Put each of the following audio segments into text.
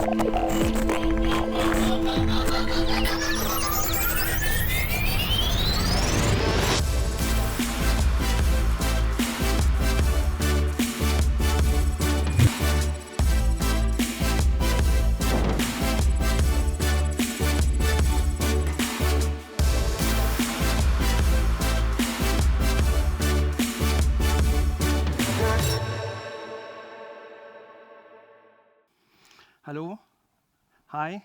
Hello. Hi.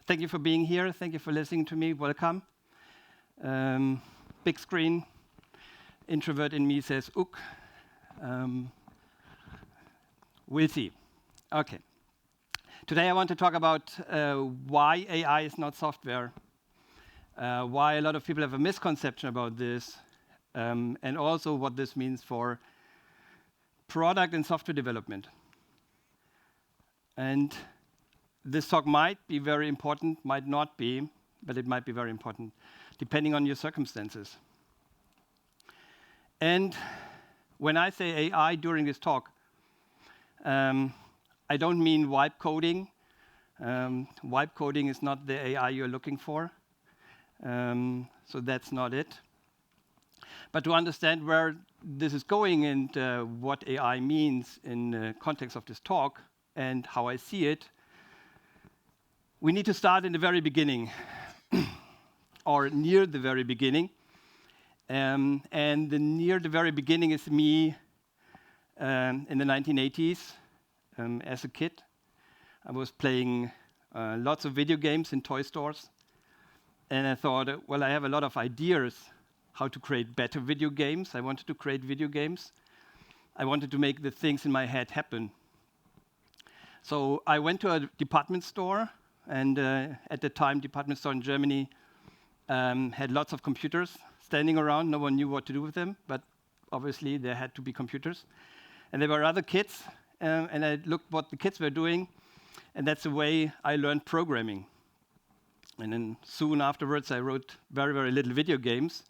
Thank you for being here. Thank you for listening to me. Welcome. Big screen. Introvert in me says, ook. We'll see. Okay. Today I want to talk about why AI is not software, why a lot of people have a misconception about this, and also what this means for product and software development. And this talk might be very important, might not be, but it might be very important, depending on your circumstances. And when I say AI during this talk, I don't mean wipe coding. Wipe coding is not the AI you're looking for. So that's not it. But to understand where this is going and what AI means in the context of this talk, and how I see it, we need to start in the very beginning, or near the very beginning. And near the very beginning is me in the 1980s as a kid. I was playing lots of video games in toy stores. And I thought, well, I have a lot of ideas how to create better video games. I wanted to create video games. I wanted to make the things in my head happen. So I went to a department store, and at the time, department store in Germany had lots of computers standing around. No one knew what to do with them, but obviously there had to be computers. And there were other kids, and I looked what the kids were doing, and that's the way I learned programming. And then soon afterwards, I wrote very, very little video games,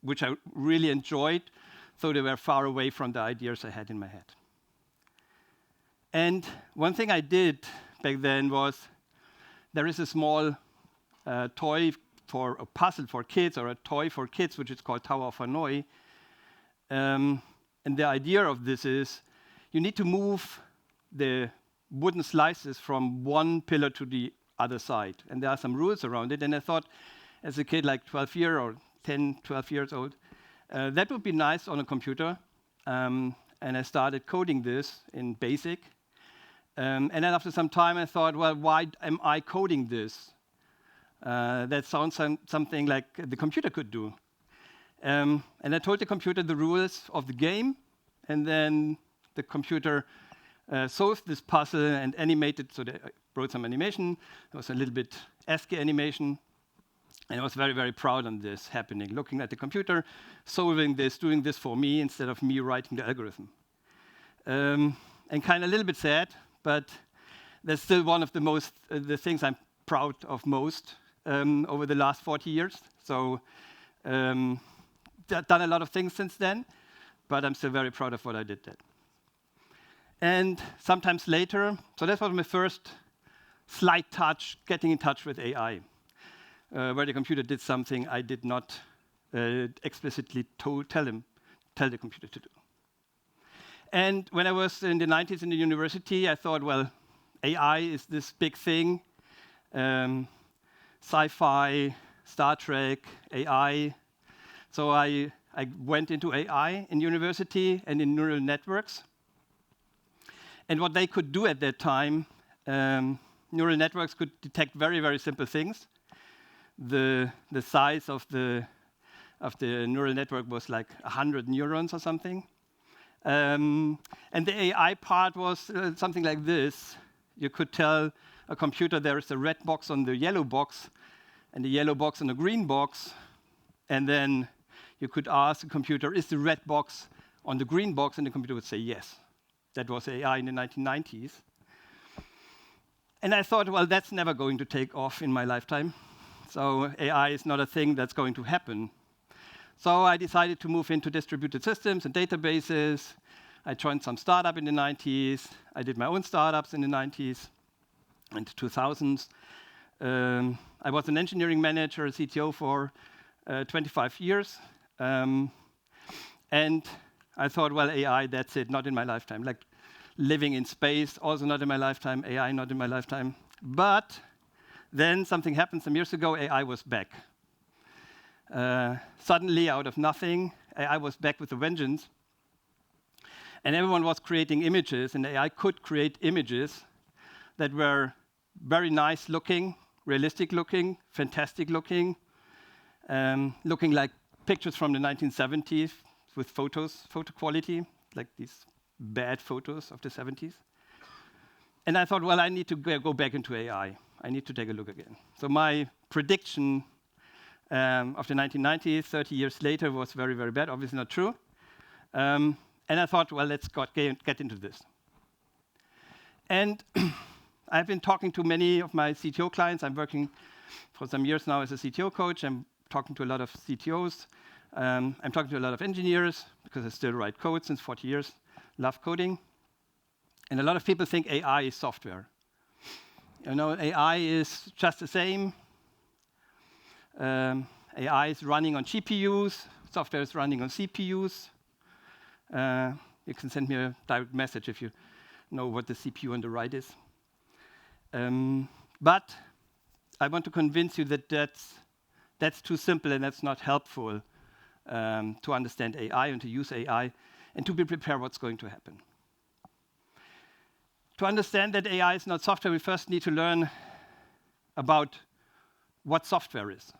which I really enjoyed, so they were far away from the ideas I had in my head. And one thing I did back then was, there is a small toy for a puzzle for kids, or a toy for kids, which is called Tower of Hanoi. And the idea of this is, you need to move the wooden slices from one pillar to the other side. And there are some rules around it. And I thought, as a kid, like 12 years or 10, 12 years old, that would be nice on a computer. And I started coding this in BASIC. And then after some time, I thought, well, why am I coding this? That sounds something like the computer could do. And I told the computer the rules of the game, and then the computer solved this puzzle and animated. So I wrote some animation. It was a little bit ASCII animation. And I was very, very proud on this happening, looking at the computer, solving this, doing this for me, instead of me writing the algorithm. And kind of a little bit sad, but that's still one of the things I'm proud of most over the last 40 years. So done a lot of things since then, but I'm still very proud of what I did then. And sometimes later, so that was my first slight touch, getting in touch with AI, where the computer did something I did not explicitly tell the computer to do. And when I was in the 90s in the university, I thought, well, AI is this big thing, sci-fi, Star Trek, AI. So I went into AI in university and in neural networks. And what they could do at that time, neural networks could detect very, very simple things. The size of the neural network was like 100 neurons or something. And the AI part was something like this. You could tell a computer there is a red box on the yellow box, and the yellow box on the green box. And then you could ask the computer, is the red box on the green box? And the computer would say yes. That was AI in the 1990s. And I thought, well, that's never going to take off in my lifetime. So AI is not a thing that's going to happen. So I decided to move into distributed systems and databases. I joined some startup in the 90s. I did my own startups in the 90s and 2000s. I was an engineering manager, a CTO for 25 years. And I thought, well, AI, that's it, not in my lifetime. Like living in space, also not in my lifetime. AI, not in my lifetime. But then something happened some years ago. AI was back. Suddenly, out of nothing, AI was back with a vengeance. And everyone was creating images, and AI could create images that were very nice looking, realistic looking, fantastic looking, looking like pictures from the 1970s with photo quality, like these bad photos of the 70s. And I thought, well, I need to go back into AI. I need to take a look again. So my prediction of the 1990s, 30 years later, was very, very bad. Obviously not true. And I thought, well, let's get into this. And I've been talking to many of my CTO clients. I'm working for some years now as a CTO coach. I'm talking to a lot of CTOs. I'm talking to a lot of engineers because I still write code since 40 years. Love coding. And a lot of people think AI is software. You know, AI is just the same. AI is running on GPUs. Software is running on CPUs. You can send me a direct message if you know what the CPU on the right is. But I want to convince you that that's too simple and that's not helpful to understand AI and to use AI and to be prepared what's going to happen. To understand that AI is not software, we first need to learn about what software is.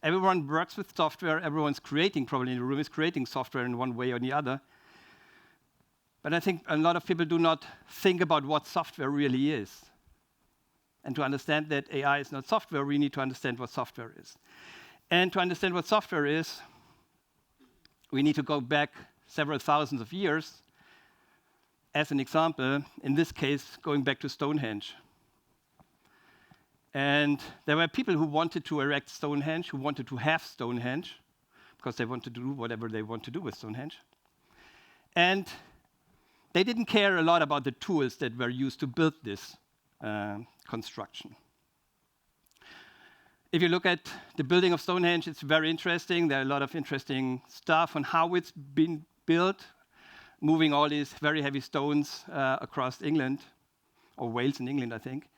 Everyone works with software. Everyone's creating, probably in the room, is creating software in one way or the other. But I think a lot of people do not think about what software really is. And to understand that AI is not software, we need to understand what software is. And to understand what software is, we need to go back several thousands of years. As an example, in this case, going back to Stonehenge. And there were people who wanted to erect Stonehenge, who wanted to have Stonehenge, because they wanted to do whatever they want to do with Stonehenge. And they didn't care a lot about the tools that were used to build this construction. If you look at the building of Stonehenge, it's very interesting. There are a lot of interesting stuff on how it's been built, moving all these very heavy stones across England, or Wales in England, I think.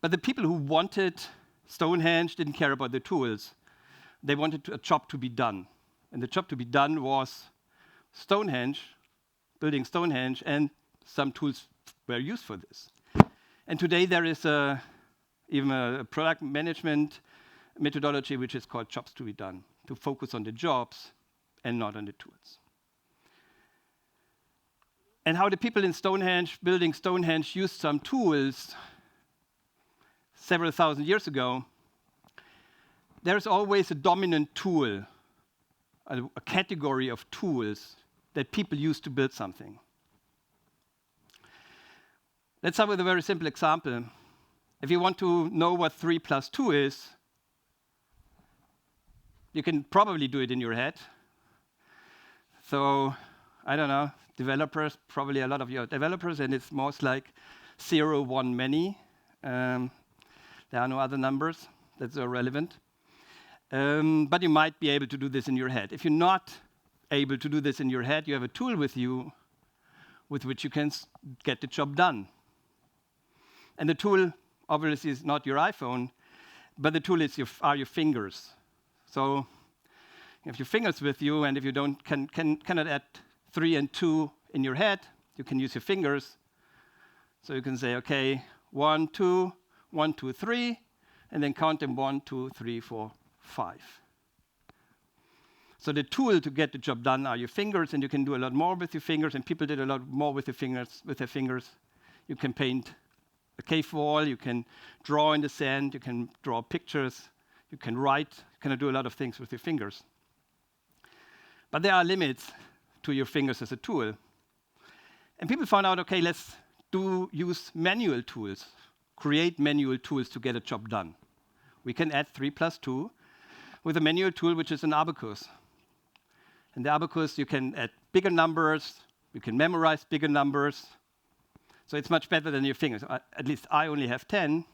But the people who wanted Stonehenge didn't care about the tools. They wanted a job to be done. And the job to be done was Stonehenge, building Stonehenge, and some tools were used for this. And today there is even a product management methodology which is called jobs to be done, to focus on the jobs and not on the tools. And how the people in Stonehenge, building Stonehenge, used some tools several thousand years ago, there's always a dominant tool, a category of tools that people use to build something. Let's start with a very simple example. If you want to know what 3 plus 2 is, you can probably do it in your head. So, I don't know, developers, probably a lot of you are developers, and it's most like 0, 1, many. There are no other numbers that are relevant. But you might be able to do this in your head. If you're not able to do this in your head, you have a tool with you with which you can get the job done. And the tool, obviously, is not your iPhone, but the tool is are your fingers. So you have your fingers with you, and if you cannot add 3 and 2 in your head, you can use your fingers. So you can say, okay, 1, 2, 1, 2, 3, and then count them 1, 2, 3, 4, 5. So the tool to get the job done are your fingers, and you can do a lot more with your fingers, and people did a lot more with their fingers. You can paint a cave wall, you can draw in the sand, you can draw pictures, you can write, you can do a lot of things with your fingers. But there are limits to your fingers as a tool. And people found out, okay, let's use manual tools, create manual tools to get a job done. We can add 3 plus 2 with a manual tool, which is an abacus. In the abacus, you can add bigger numbers, You can memorize bigger numbers. So it's much better than your fingers. At least I only have 10.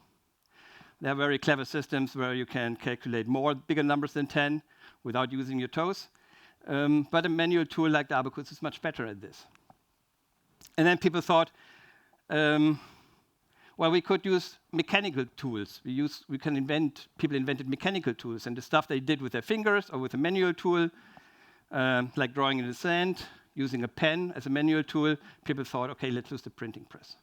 There are very clever systems where you can calculate bigger numbers than 10 without using your toes. But a manual tool like the abacus is much better at this. And then people thought, well, we could use mechanical tools. People invented mechanical tools, and the stuff they did with their fingers or with a manual tool, like drawing in the sand, using a pen as a manual tool, people thought, okay, let's use the printing press.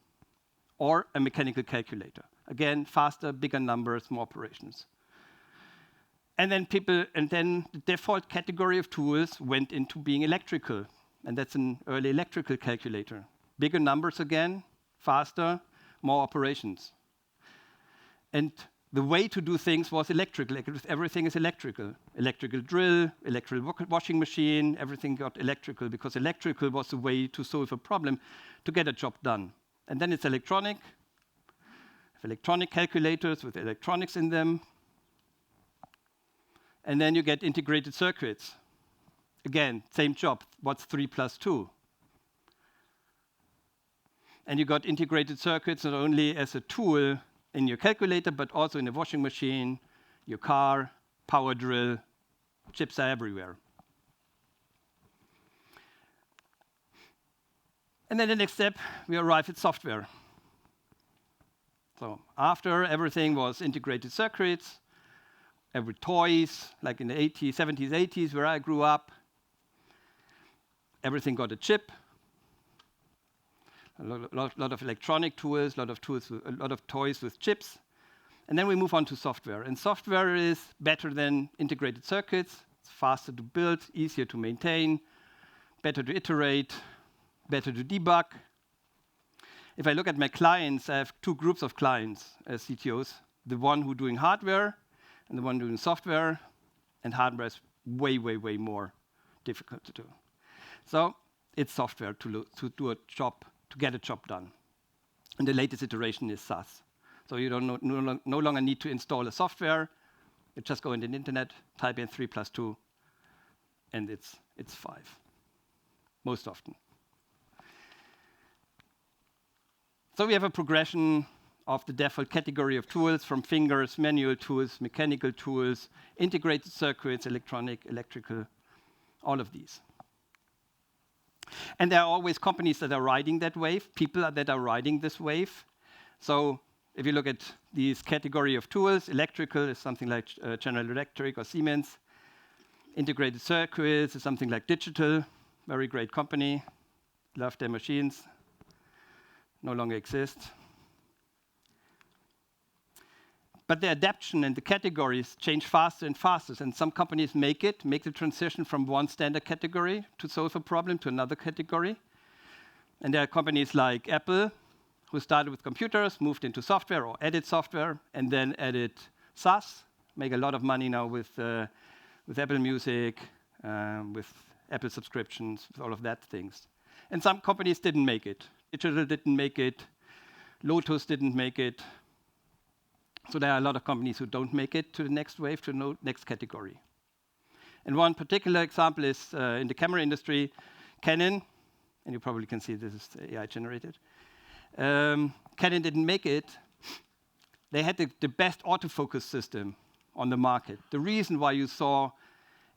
Or a mechanical calculator. Again, faster, bigger numbers, more operations. And then the default category of tools went into being electrical. And that's an early electrical calculator. Bigger numbers again, faster, more operations. And the way to do things was electrical. Everything is electrical. Electrical drill, electrical washing machine, everything got electrical because electrical was the way to solve a problem, to get a job done. And then it's electronic. Electronic calculators with electronics in them. And then you get integrated circuits. Again, same job. What's 3 plus 2? And you got integrated circuits not only as a tool in your calculator, but also in a washing machine, your car, power drill. Chips are everywhere. And then the next step, we arrive at software. So after everything was integrated circuits, every toys, like in the 80s, 70s, 80s, where I grew up, everything got a chip. A lot of electronic tools, a lot of toys with chips. And then we move on to software. And software is better than integrated circuits. It's faster to build, easier to maintain, better to iterate, better to debug. If I look at my clients, I have 2 groups of clients as CTOs. The one who doing hardware and the one doing software. And hardware is way, way, way more difficult to do. So it's software to do a job, to get a job done. And the latest iteration is SaaS. So you no longer need to install a software. You just go into the internet, type in 3 plus 2, and it's 5, most often. So we have a progression of the default category of tools from fingers, manual tools, mechanical tools, integrated circuits, electronic, electrical, all of these. And there are always companies that are riding that wave, people that are riding this wave. So if you look at these category of tools, electrical is something like General Electric or Siemens. Integrated circuits is something like Digital, very great company. Love their machines. No longer exist. But the adaptation and the categories change faster and faster. And some companies make the transition from one standard category to solve a problem to another category. And there are companies like Apple, who started with computers, moved into software or added software, and then added SaaS, make a lot of money now with Apple Music, with Apple subscriptions, with all of that things. And some companies didn't make it. Digital didn't make it. Lotus didn't make it. So there are a lot of companies who don't make it to the next wave, to the next category. And one particular example is in the camera industry, Canon, and you probably can see this is AI generated. Canon didn't make it. They had the best autofocus system on the market. The reason why you saw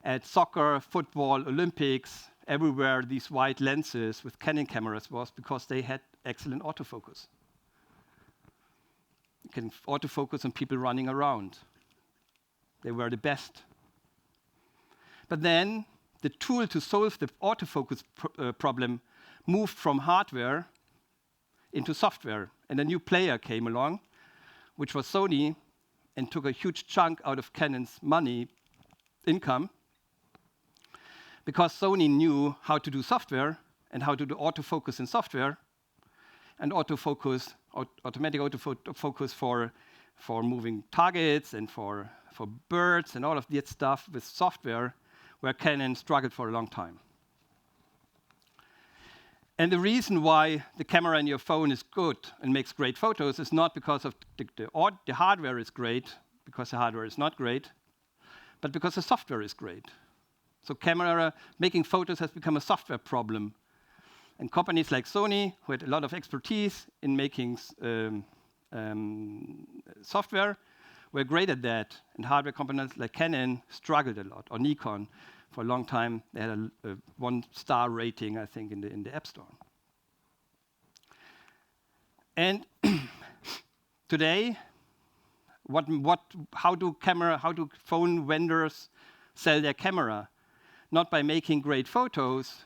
at soccer, football, Olympics, everywhere these wide lenses with Canon cameras was because they had excellent autofocus. You can autofocus on people running around. They were the best. But then the tool to solve the autofocus problem moved from hardware into software. And a new player came along, which was Sony, and took a huge chunk out of Canon's income, because Sony knew how to do software and how to do autofocus in software, and autofocus, automatic autofocus for moving targets and for birds and all of that stuff with software, where Canon struggled for a long time. And the reason why the camera in your phone is good and makes great photos is not because of the hardware is great, because the hardware is not great, but because the software is great. So making photos has become a software problem. And companies like Sony, who had a lot of expertise in making software, were great at that. And hardware companies like Canon struggled a lot, or Nikon. For a long time, they had a 1-star rating, I think, in the App Store. And today, how do phone vendors sell their camera? Not by making great photos,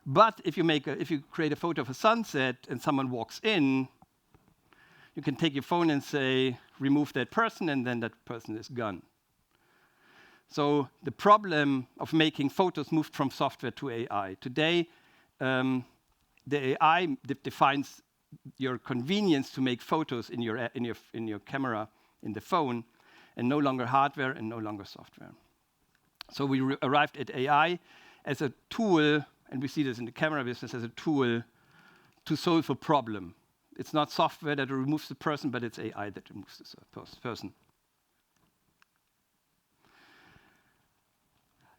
but if you create a photo of a sunset and someone walks in, you can take your phone and say, remove that person, and then that person is gone. So the problem of making photos moved from software to AI. Today, the AI defines your convenience to make photos in your camera, in the phone, and no longer hardware and no longer software. So we arrived at AI as a tool, and we see this in the camera business as a tool to solve a problem. It's not software that removes the person, but it's AI that removes the person.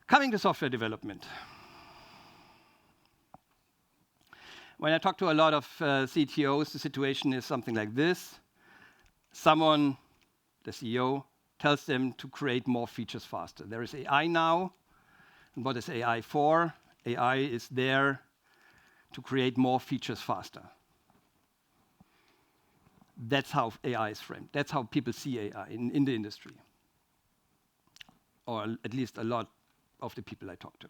Coming to software development. When I talk to a lot of CTOs, the situation is something like this. Someone, the CEO, tells them to create more features faster. There is AI now. And what is AI for? AI is there to create more features faster. That's how AI is framed. That's how people see AI in the industry. Or at least a lot of the people I talk to.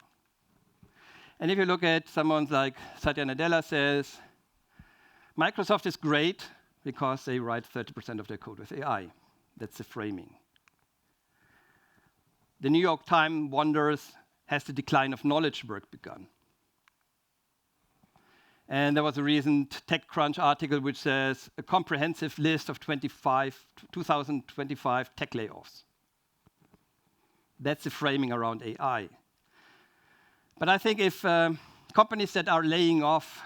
And if you look at someone like Satya Nadella says, Microsoft is great because they write 30% of their code with AI. That's the framing. The New York Times wonders, has the decline of knowledge work begun? And there was a recent TechCrunch article which says a comprehensive list of 2025 tech layoffs. That's the framing around AI. But I think if companies that are laying off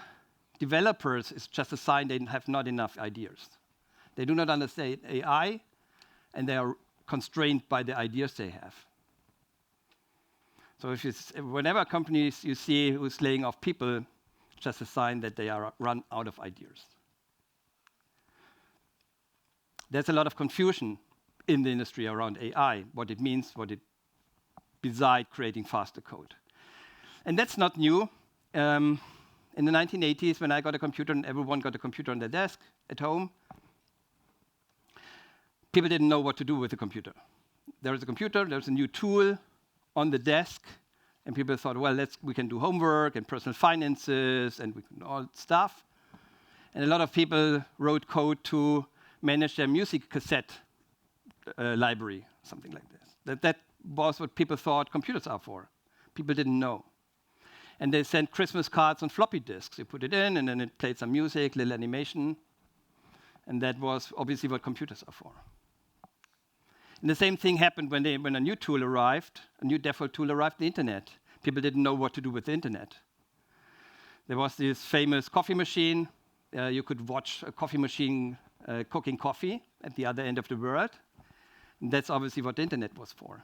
developers is just a sign they have not enough ideas. They do not understand AI, and they are constrained by the ideas they have. So whenever companies you see who's laying off people, it's just a sign that they are run out of ideas. There's a lot of confusion in the industry around AI, what it means, besides creating faster code. And that's not new. In the 1980s, when I got a computer and everyone got a computer on their desk at home, people didn't know what to do with the computer. There is a computer, there's a new tool on the desk, and people thought, well, we can do homework and personal finances and we can all stuff. And a lot of people wrote code to manage their music cassette library, something like this. That was what people thought computers are for. People didn't know. And they sent Christmas cards on floppy disks. You put it in, and then it played some music, little animation. And that was obviously what computers are for. And the same thing happened when a new tool arrived, a new default tool arrived, the internet. People didn't know what to do with the internet. There was this famous coffee machine. You could watch a coffee machine cooking coffee at the other end of the world. And that's obviously what the internet was for.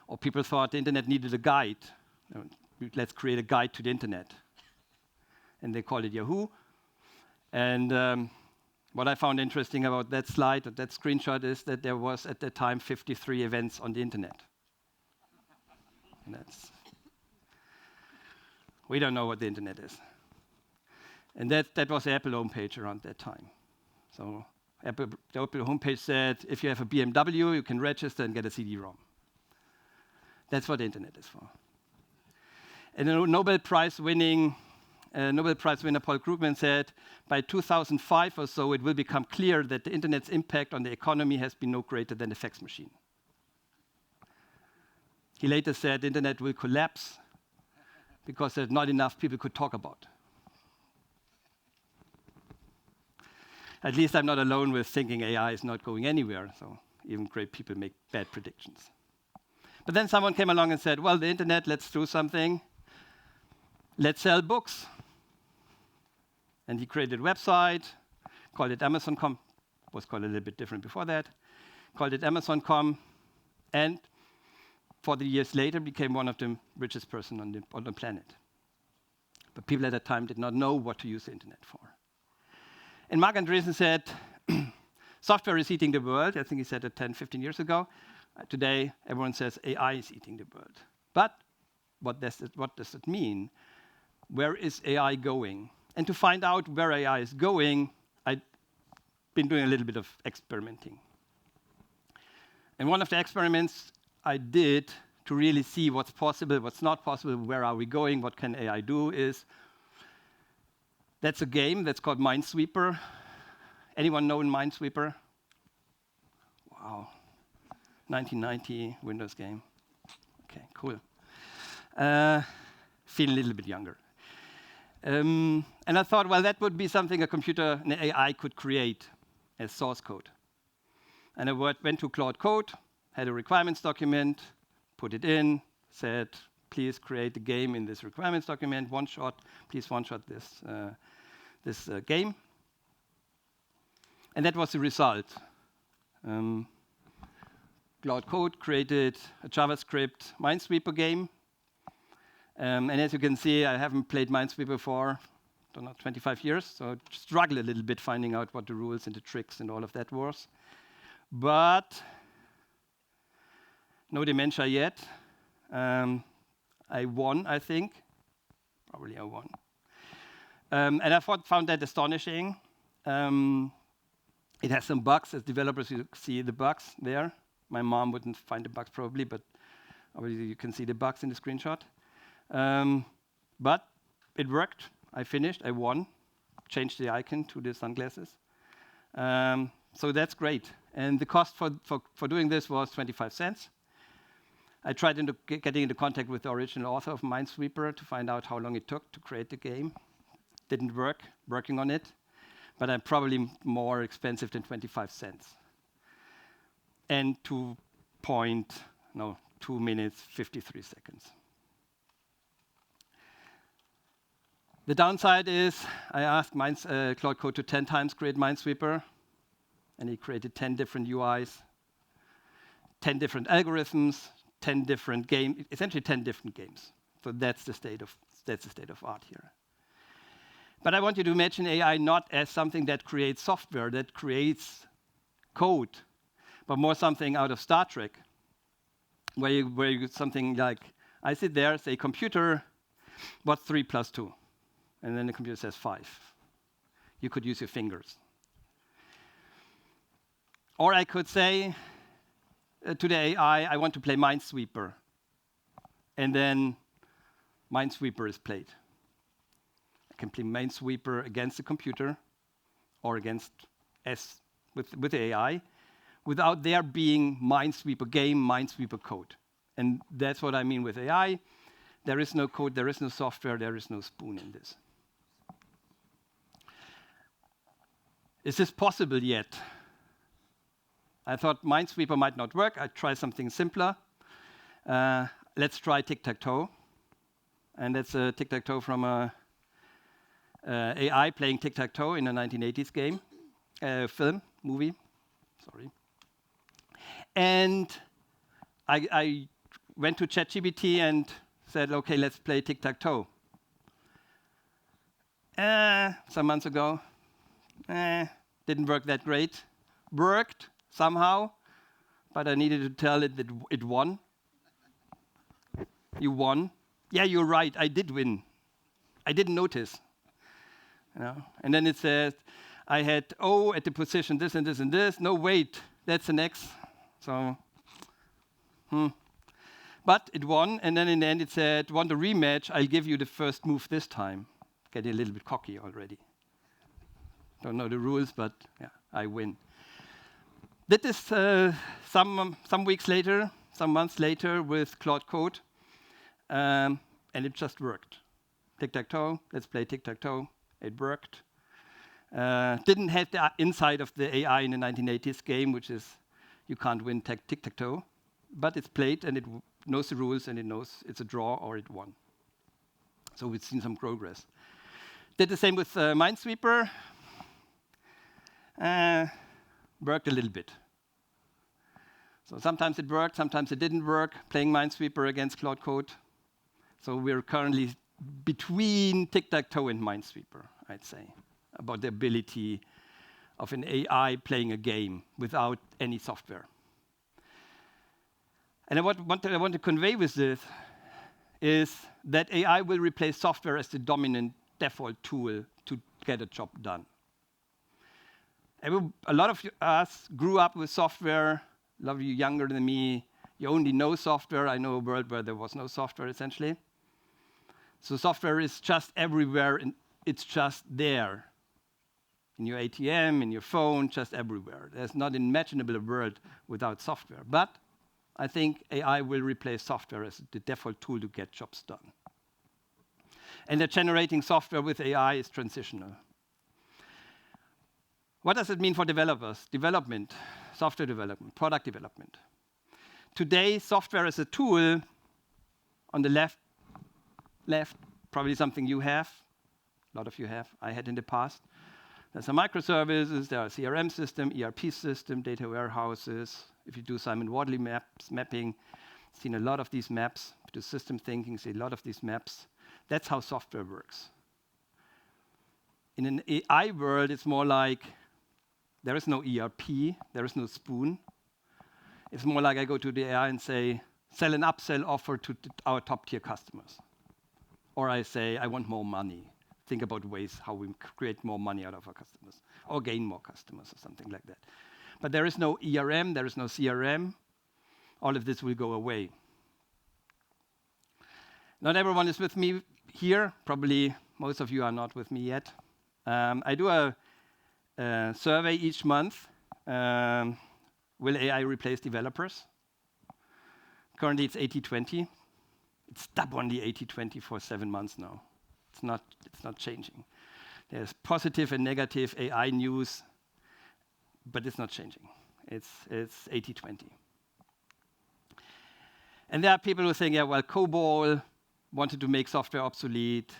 Or people thought the internet needed a guide. Let's create a guide to the internet. And they called it Yahoo. And what I found interesting about that slide, or that screenshot, is that there was, at the time, 53 events on the internet. And we don't know what the internet is. And that was the Apple homepage around that time. So the Apple homepage said, if you have a BMW, you can register and get a CD-ROM. That's what the internet is for. And a Nobel Prize winner Paul Krugman said, by 2005 or so, it will become clear that the internet's impact on the economy has been no greater than the fax machine. He later said the internet will collapse because there's not enough people could talk about. At least I'm not alone with thinking AI is not going anywhere, so even great people make bad predictions. But then someone came along and said, well, the internet, let's do something. Let's sell books. And he created a website, called it Amazon.com. Was called a little bit different before that. Called it Amazon.com. And 40 years later, became one of the richest person on the planet. But people at that time did not know what to use the internet for. And Mark Andreessen said, software is eating the world. I think he said it 10, 15 years ago. Today, everyone says AI is eating the world. But what does it mean? Where is AI going? And to find out where AI is going, I've been doing a little bit of experimenting. And one of the experiments I did to really see what's possible, what's not possible, where are we going, what can AI do is, that's a game that's called Minesweeper. Anyone know Minesweeper? Wow. 1990 Windows game. Okay, cool. Feel a little bit younger. And I thought, well, that would be something a computer, an AI could create as source code. And I went to Claude Code, had a requirements document, put it in, said, please create a game in this requirements document, please one-shot this game. And that was the result. Claude Code created a JavaScript Minesweeper game. And as you can see, I haven't played Minesweeper for, 25 years, so I struggle a little bit finding out what the rules and the tricks and all of that was. But no dementia yet. I won, I think. Probably I won. And I found that astonishing. It has some bugs. As developers, you see the bugs there. My mom wouldn't find the bugs probably, but obviously you can see the bugs in the screenshot. But it worked. I finished. I won. Changed the icon to the sunglasses. So that's great. And the cost for doing this was 25 cents. I tried getting into contact with the original author of Minesweeper to find out how long it took to create the game. Didn't work, working on it. But I'm probably more expensive than 25 cents. And 2 minutes, 53 seconds. The downside is I asked Claude Code to 10 times create Minesweeper, and he created 10 different UIs, 10 different algorithms, 10 different games, essentially 10 different games. So that's the state of art here. But I want you to imagine AI not as something that creates software, that creates code, but more something out of Star Trek, where you get something like, I sit there, say, computer, what's 3 plus 2? And then the computer says 5. You could use your fingers. Or I could say to the AI, I want to play Minesweeper. And then Minesweeper is played. I can play Minesweeper against the computer or against with the AI without there being Minesweeper game, Minesweeper code. And that's what I mean with AI. There is no code, there is no software, there is no spoon in this. Is this possible yet? I thought Minesweeper might not work. I'd try something simpler. Let's try tic-tac-toe. And that's a tic-tac-toe from a AI playing tic-tac-toe in a 1980s game, movie. Sorry. And I went to ChatGPT and said, okay, let's play tic-tac-toe. Some months ago, didn't work that great. Worked somehow, but I needed to tell it that it won. You won. Yeah, you're right, I did win. I didn't notice. You know? And then it says, I had O at the position this and this and this. No, wait, that's an X. So, But it won, and then in the end it said, want a rematch, I'll give you the first move this time. Getting a little bit cocky already. Don't know the rules, but yeah, I win. Did this some weeks later, some months later with Claude Code, and it just worked. Tic-tac-toe, let's play tic-tac-toe. It worked. Didn't have the insight of the AI in the 1980s game, which is you can't win tic-tac-toe, but it's played and it knows the rules and it knows it's a draw or it won. So we've seen some progress. Did the same with Minesweeper. Worked a little bit. So sometimes it worked, sometimes it didn't work, playing Minesweeper against Claude Code. So we're currently between tic-tac-toe and Minesweeper, I'd say, about the ability of an AI playing a game without any software. And what I want to convey with this is that AI will replace software as the dominant default tool to get a job done. A lot of us grew up with software. A lot of you younger than me, you only know software. I know a world where there was no software, essentially. So software is just everywhere, and it's just there. In your ATM, in your phone, just everywhere. There's not an imaginable world without software. But I think AI will replace software as the default tool to get jobs done. And that generating software with AI is transitional. What does it mean for developers? Development, software development, product development. Today, software is a tool. On the left, probably something you have. A lot of you have. I had in the past. There's some microservices. There are CRM system, ERP system, data warehouses. If you do Simon Wardley mapping, seen a lot of these maps. If you do system thinking, see a lot of these maps. That's how software works. In an AI world, it's more like there is no ERP, there is no spoon. It's more like I go to the AI and say, sell an upsell offer to our top-tier customers. Or I say, I want more money. Think about ways how we create more money out of our customers, or gain more customers, or something like that. But there is no ERM, there is no CRM. All of this will go away. Not everyone is with me here. Probably most of you are not with me yet. I do a survey each month. Will AI replace developers? Currently, it's 80-20. It's stubbornly 80-20 for 7 months now. It's not changing. There's positive and negative AI news, but it's not changing. It's 80-20. And there are people who think, yeah, well, COBOL wanted to make software obsolete.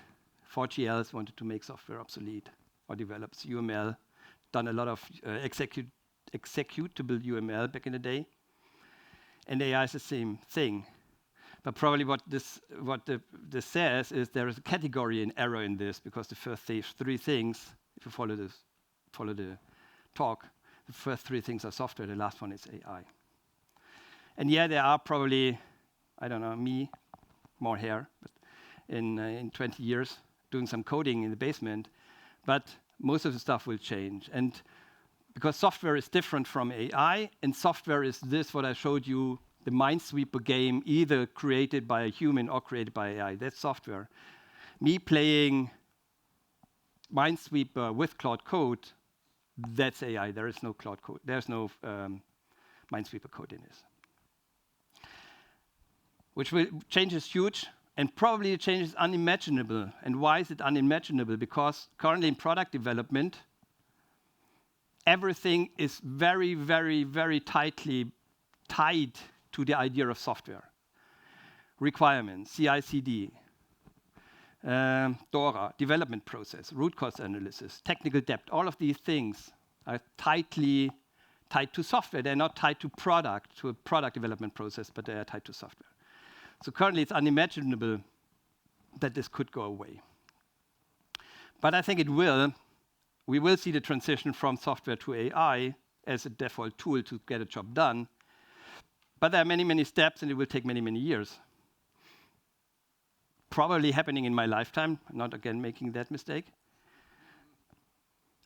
4GLs wanted to make software obsolete, or develops UML, done a lot of executable UML back in the day. And AI is the same thing. But probably what this says is there is a category in error in this, because the first three things, if you follow the talk, the first three things are software, the last one is AI. And yeah, there are probably, I don't know, me, more hair, but in 20 years, doing some coding in the basement, but most of the stuff will change. And because software is different from AI, and software is this, what I showed you, the Minesweeper game, either created by a human or created by AI. That's software. Me playing Minesweeper with Cloud Code, that's AI. There is no Cloud Code. There's no Minesweeper code in this. Which change is huge, and probably the change is unimaginable. And why is it unimaginable? Because currently in product development, everything is very, very, very tightly tied to the idea of software. Requirements, CI/CD, DORA, development process, root cause analysis, technical depth, all of these things are tightly tied to software. They're not tied to a product development process, but they are tied to software. So currently it's unimaginable that this could go away. But I think it will. We will see the transition from software to AI as a default tool to get a job done. But there are many, many steps, and it will take many, many years. Probably happening in my lifetime, not again making that mistake.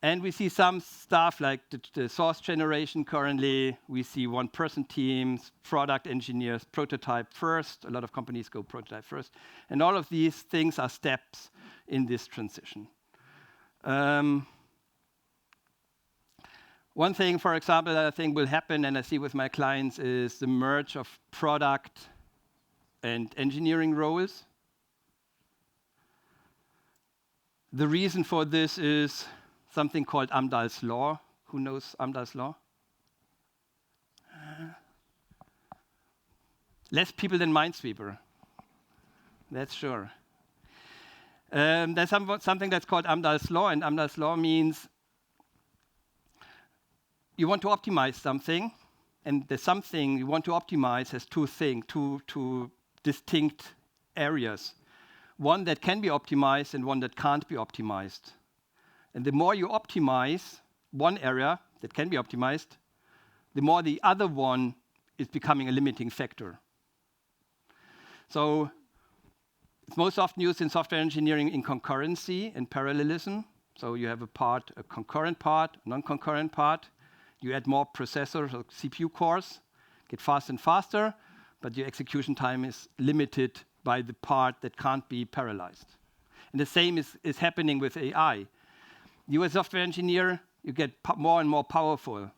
And we see some stuff like the source generation currently. We see one-person teams, product engineers, prototype first. A lot of companies go prototype first. And all of these things are steps in this transition. One thing, for example, that I think will happen, and I see with my clients, is the merge of product and engineering roles. The reason for this is something called Amdahl's law. Who knows Amdahl's law? Less people than Minesweeper. That's sure. There's something that's called Amdahl's law, and Amdahl's law means you want to optimize something, and the something you want to optimize has two distinct areas. one that can be optimized and one that can't be optimized. And the more you optimize one area that can be optimized, the more the other one is becoming a limiting factor. So it's most often used in software engineering in concurrency and parallelism. So you have a concurrent part, non-concurrent part. You add more processors or CPU cores, get faster and faster, but your execution time is limited by the part that can't be parallelized. And the same is happening with AI. You as a software engineer, you get more and more powerful.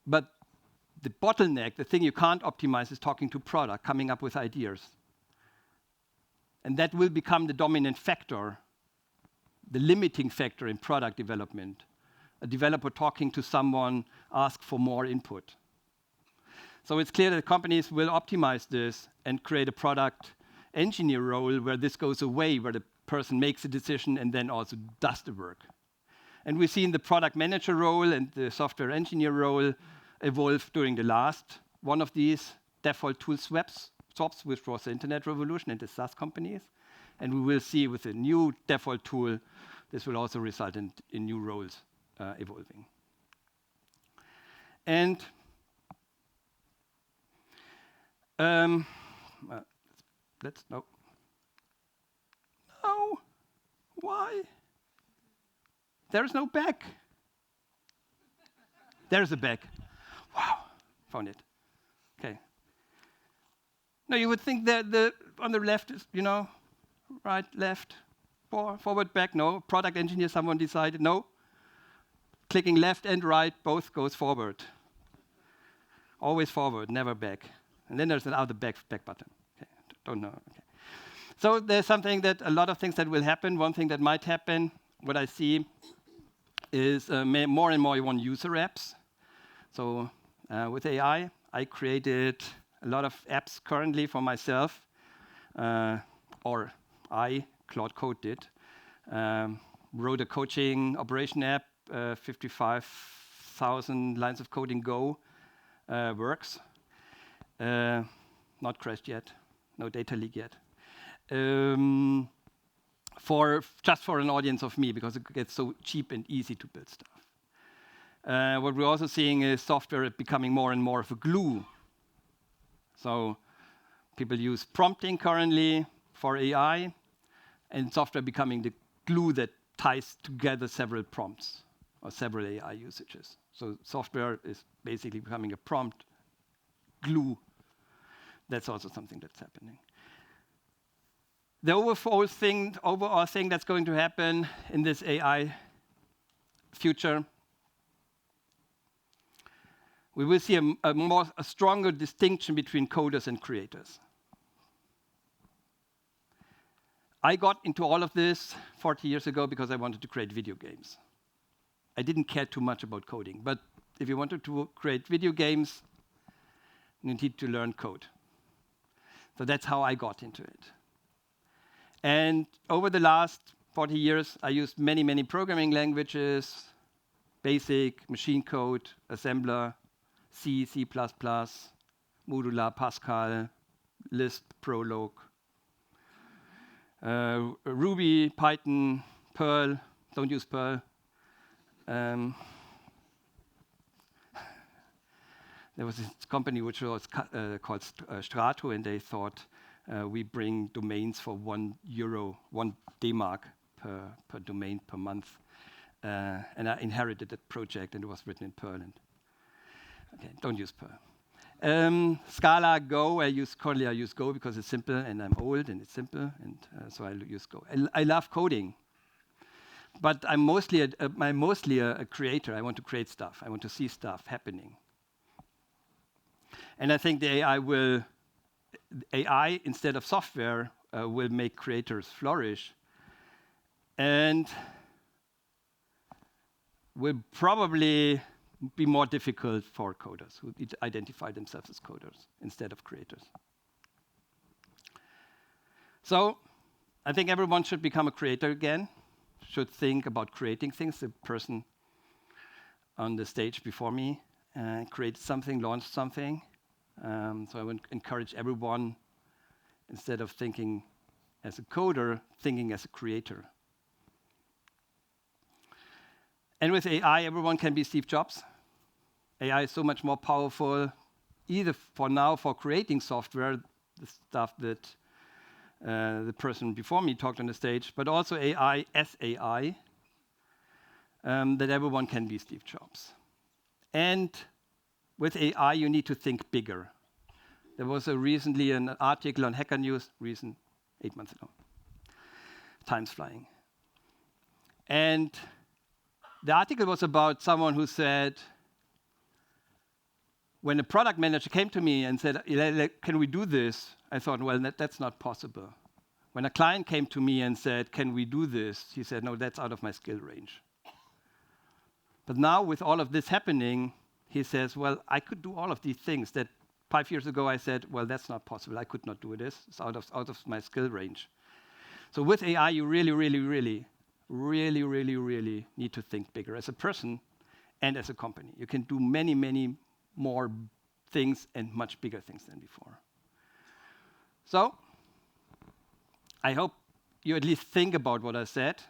But the bottleneck, the thing you can't optimize, is talking to product, coming up with ideas. And that will become the dominant factor, the limiting factor in product development. A developer talking to someone, ask for more input. So it's clear that companies will optimize this and create a product engineer role where this goes away, where the person makes a decision and then also does the work. And we've seen the product manager role and the software engineer role evolve during the last one of these default tool swaps, which was the internet revolution and the SaaS companies. And we will see with the new default tool, this will also result in new roles evolving. And no, why? There is no back. There's a back. Wow, found it. Okay. Now you would think that on the left is, right, left, forward, back. No, product engineer, someone decided, no. Clicking left and right, both goes forward. Always forward, never back. And then there's another back button. Okay, don't know. Okay. So there's a lot of things that will happen. One thing that might happen, what I see, is more and more you want user apps. So with AI, I created a lot of apps currently for myself, or Cloud Code did. Wrote a coaching operation app, 55,000 lines of code in Go, works. Not crashed yet, no data leak yet. Just for an audience of me, because it gets so cheap and easy to build stuff. What we're also seeing is software becoming more and more of a glue. So people use prompting currently for AI, and software becoming the glue that ties together several prompts or several AI usages. So software is basically becoming a prompt glue. That's also something that's happening. The overall thing that's going to happen in this AI future, we will see a stronger distinction between coders and creators. I got into all of this 40 years ago because I wanted to create video games. I didn't care too much about coding, but if you wanted to create video games, you need to learn code. So that's how I got into it. And over the last 40 years, I used many, many programming languages, BASIC, machine code, assembler, C, C++, Modular, Pascal, Lisp, Prolog, Ruby, Python, Perl. Don't use Perl. There was this company which was called Strato, and they thought we bring domains for €1, 1 D-mark per domain per month. And I inherited that project, and it was written in Perl. And okay, don't use Perl. Scala, Go, I use Go because it's simple, and I'm old, and it's simple, and so I use Go. I love coding, but I'm mostly a creator. I want to create stuff. I want to see stuff happening. And I think the AI instead of software will make creators flourish, and will probably be more difficult for coders who identify themselves as coders instead of creators. So I think everyone should become a creator again, should think about creating things. The person on the stage before me created something, launched something. So I would encourage everyone, instead of thinking as a coder, thinking as a creator. And with AI, everyone can be Steve Jobs. AI is so much more powerful, either for now for creating software, the stuff that the person before me talked on the stage, but also AI as AI, that everyone can be Steve Jobs. And with AI, you need to think bigger. There was recently an article on Hacker News, 8 months ago. Time's flying. And the article was about someone who said, when a product manager came to me and said, can we do this? I thought, well, that's not possible. When a client came to me and said, can we do this? He said, no, that's out of my skill range. But now with all of this happening, he says, well, I could do all of these things that 5 years ago I said, well, that's not possible. I could not do this. It's out of my skill range. So with AI, you really need to think bigger as a person and as a company. You can do many, many more things and much bigger things than before. So I hope you at least think about what I said.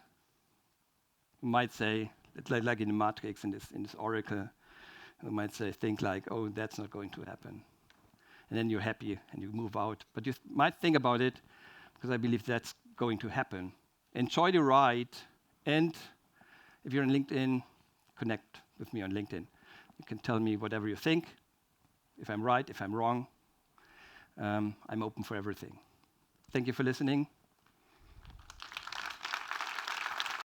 You might say, like in the Matrix, in this oracle, you might say, think like, oh, that's not going to happen. And then you're happy and you move out. But you might think about it, because I believe that's going to happen. Enjoy the ride, and if you're on LinkedIn, connect with me on LinkedIn. You can tell me whatever you think, if I'm right, if I'm wrong. I'm open for everything. Thank you for listening.